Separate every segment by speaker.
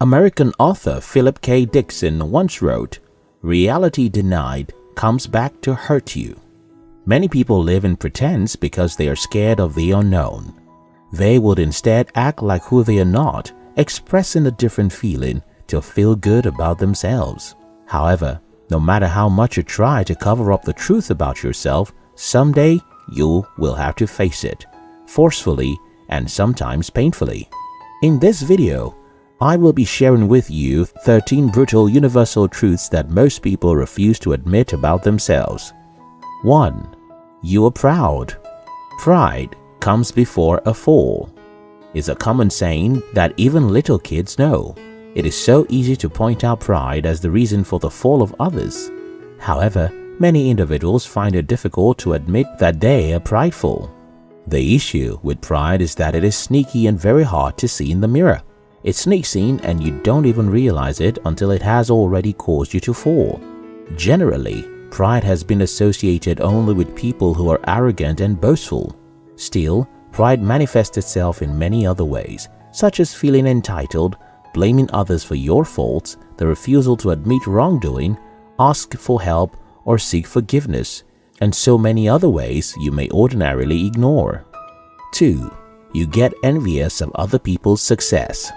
Speaker 1: American author Philip K. Dickson once wrote, "Reality denied comes back to hurt you." Many people live in pretense because they are scared of the unknown. They would instead act like who they are not, expressing a different feeling to feel good about themselves. However, no matter how much you try to cover up the truth about yourself, someday you will have to face it, forcefully and sometimes painfully. In this video, I will be sharing with you 13 brutal universal truths that most people refuse to admit about themselves. 1. You are proud. Pride comes before a fall. It's a common saying that even little kids know. It is so easy to point out pride as the reason for the fall of others. However, many individuals find it difficult to admit that they are prideful. The issue with pride is that it is sneaky and very hard to see in the mirror. It sneaks in and you don't even realize it until it has already caused you to fall. Generally, pride has been associated only with people who are arrogant and boastful. Still, pride manifests itself in many other ways, such as feeling entitled, blaming others for your faults, the refusal to admit wrongdoing, ask for help, or seek forgiveness, and so many other ways you may ordinarily ignore. 2. You get envious of other people's success.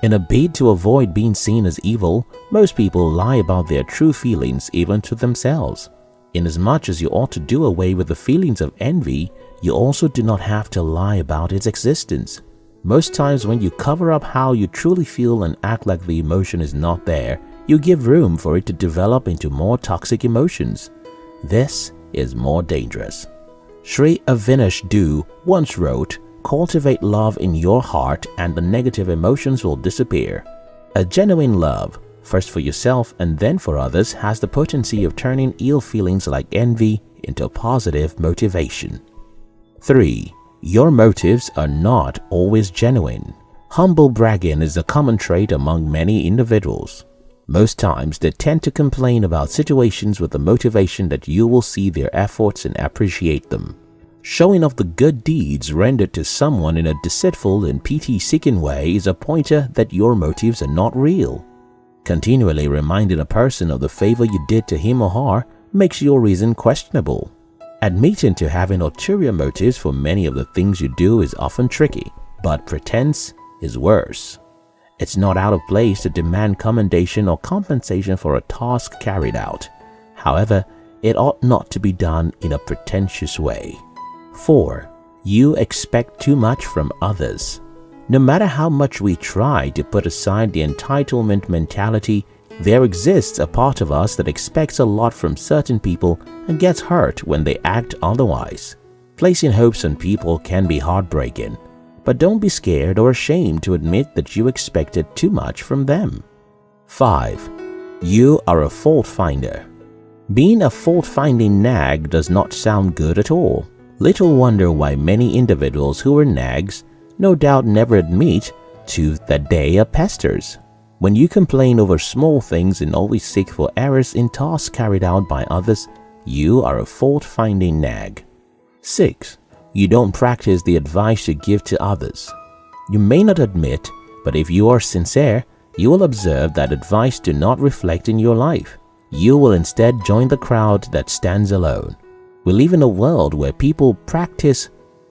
Speaker 1: In a bid to avoid being seen as evil, most people lie about their true feelings even to themselves. Inasmuch as you ought to do away with the feelings of envy, you also do not have to lie about its existence. Most times when you cover up how you truly feel and act like the emotion is not there, you give room for it to develop into more toxic emotions. This is more dangerous. Sri Avinash Du once wrote, "Cultivate love in your heart and the negative emotions will disappear." A genuine love, first for yourself and then for others, has the potency of turning ill feelings like envy into positive motivation. 3. Your motives are not always genuine. Humble bragging is a common trait among many individuals. Most times they tend to complain about situations with the motivation that you will see their efforts and appreciate them. Showing off the good deeds rendered to someone in a deceitful and pity-seeking way is a pointer that your motives are not real. Continually reminding a person of the favor you did to him or her makes your reason questionable. Admitting to having ulterior motives for many of the things you do is often tricky, but pretense is worse. It's not out of place to demand commendation or compensation for a task carried out. However, it ought not to be done in a pretentious way. 4. You expect too much from others. No matter how much we try to put aside the entitlement mentality, there exists a part of us that expects a lot from certain people and gets hurt when they act otherwise. Placing hopes on people can be heartbreaking, but don't be scared or ashamed to admit that you expected too much from them. 5. You are a fault finder. Being a fault-finding nag does not sound good at all. Little wonder why many individuals who are nags no doubt never admit to that they are pesters. When you complain over small things and always seek for errors in tasks carried out by others, you are a fault-finding nag. 6. You don't practice the advice you give to others. You may not admit, but if you are sincere, you will observe that advice do not reflect in your life. You will instead join the crowd that stands alone. We live in a world where people practice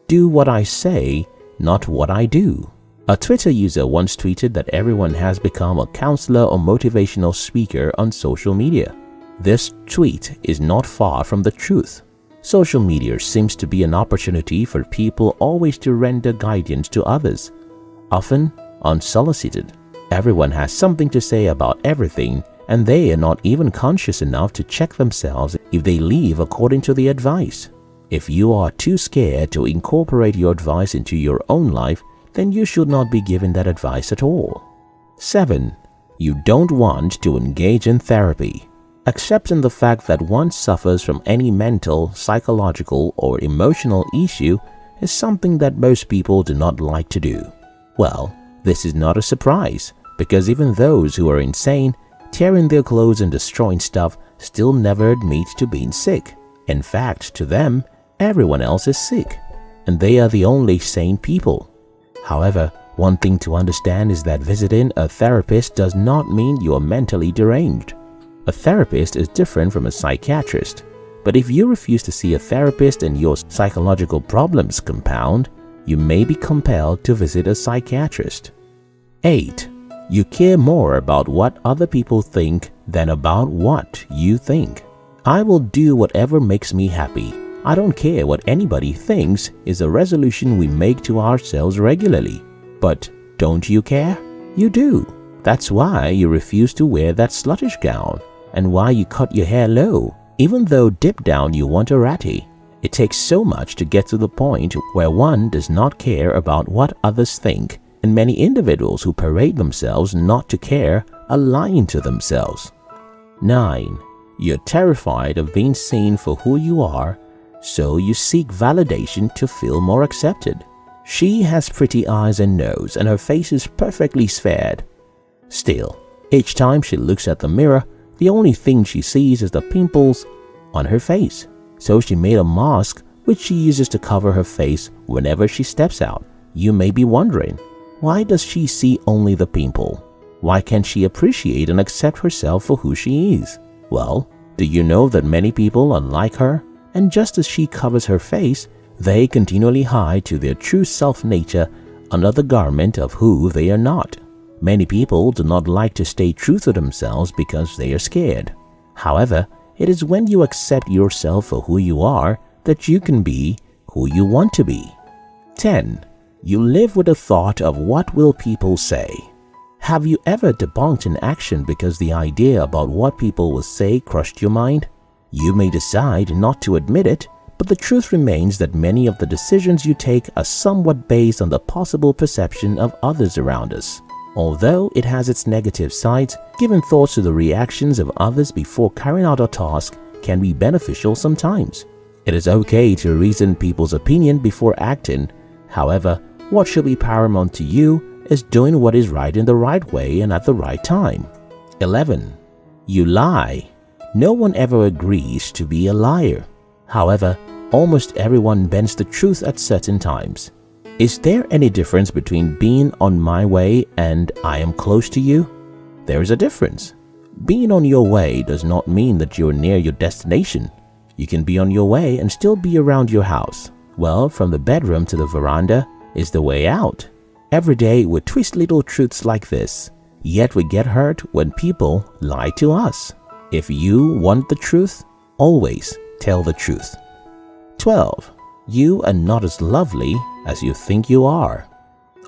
Speaker 1: "do what I say, not what I do." A Twitter user once tweeted that everyone has become a counselor or motivational speaker on social media. This tweet is not far from the truth. Social media seems to be an opportunity for people always to render guidance to others, often unsolicited. Everyone has something to say about everything, and they are not even conscious enough to check themselves if they live according to the advice. If you are too scared to incorporate your advice into your own life, then you should not be given that advice at all. 7. You don't want to engage in therapy. Accepting the fact that one suffers from any mental, psychological, or emotional issue is something that most people do not like to do. Well, this is not a surprise, because even those who are insane, tearing their clothes and destroying stuff, still never admit to being sick. In fact, to them, everyone else is sick, and they are the only sane people. However, One thing to understand is that visiting a therapist does not mean you are mentally deranged. A therapist is different from a psychiatrist. But if you refuse to see a therapist and your psychological problems compound, you may be compelled to visit a psychiatrist. 8. You care more about what other people think than about what you think. I will do whatever makes me happy. I don't care what anybody thinks is a resolution we make to ourselves regularly. But don't you care? You do. That's why you refuse to wear that sluttish gown and why you cut your hair low, even though deep down you want a ratty. It takes so much to get to the point where one does not care about what others think, and many individuals who parade themselves not to care are lying to themselves. 9. You're terrified of being seen for who you are, so you seek validation to feel more accepted. She has pretty eyes and nose, and her face is perfectly sphered. Still, each time she looks at the mirror, the only thing she sees is the pimples on her face. So she made a mask which she uses to cover her face whenever she steps out. You may be wondering, why does she see only the pimple? Why can't she appreciate and accept herself for who she is? Well, do you know that many people are like her? And just as she covers her face, they continually hide to their true self-nature under the garment of who they are not. Many people do not like to stay true to themselves because they are scared. However, it is when you accept yourself for who you are that you can be who you want to be. 10. You live with the thought of what will people say. Have you ever debunked an action because the idea about what people will say crushed your mind? You may decide not to admit it, but the truth remains that many of the decisions you take are somewhat based on the possible perception of others around us. Although it has its negative sides, giving thoughts to the reactions of others before carrying out a task can be beneficial sometimes. It is okay to reason people's opinion before acting. However, what should be paramount to you is doing what is right in the right way and at the right time. 11. You lie. No one ever agrees to be a liar. However, almost everyone bends the truth at certain times. Is there any difference between being on my way and I am close to you? There is a difference. Being on your way does not mean that you're near your destination. You can be on your way and still be around your house. Well, from the bedroom to the veranda is the way out. Every day we twist little truths like this, yet we get hurt when people lie to us. If you want the truth, always tell the truth. 12. You are not as lovely as you think you are.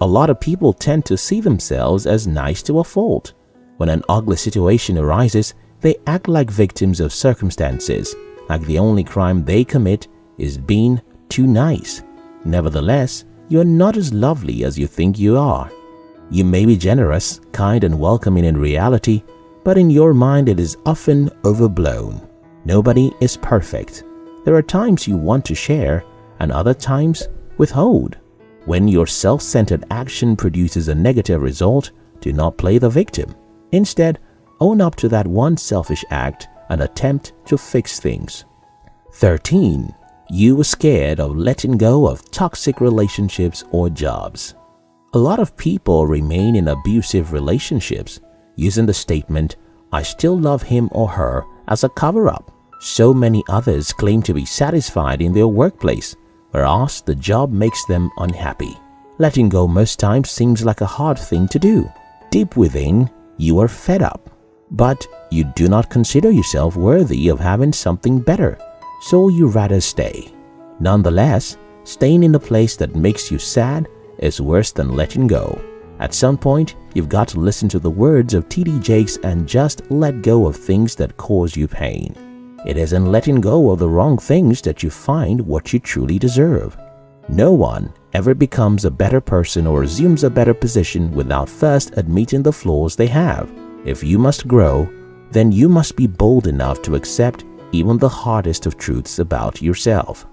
Speaker 1: A lot of people tend to see themselves as nice to a fault. When an ugly situation arises, they act like victims of circumstances, like the only crime they commit is being too nice. Nevertheless, you are not as lovely as you think you are. You may be generous, kind, and welcoming in reality, but in your mind it is often overblown. Nobody is perfect. There are times you want to share and other times withhold. When your self-centered action produces a negative result, do not play the victim. Instead, own up to that one selfish act and attempt to fix things. 13. You are scared of letting go of toxic relationships or jobs. A lot of people remain in abusive relationships using the statement, "I still love him or her," as a cover-up. So many others claim to be satisfied in their workplace, whereas the job makes them unhappy. Letting go most times seems like a hard thing to do. Deep within, you are fed up, but you do not consider yourself worthy of having something better, so you rather stay. Nonetheless, staying in a place that makes you sad is worse than letting go. At some point, you've got to listen to the words of T.D. Jakes and just let go of things that cause you pain. It is in letting go of the wrong things that you find what you truly deserve. No one ever becomes a better person or assumes a better position without first admitting the flaws they have. If you must grow, then you must be bold enough to accept even the hardest of truths about yourself.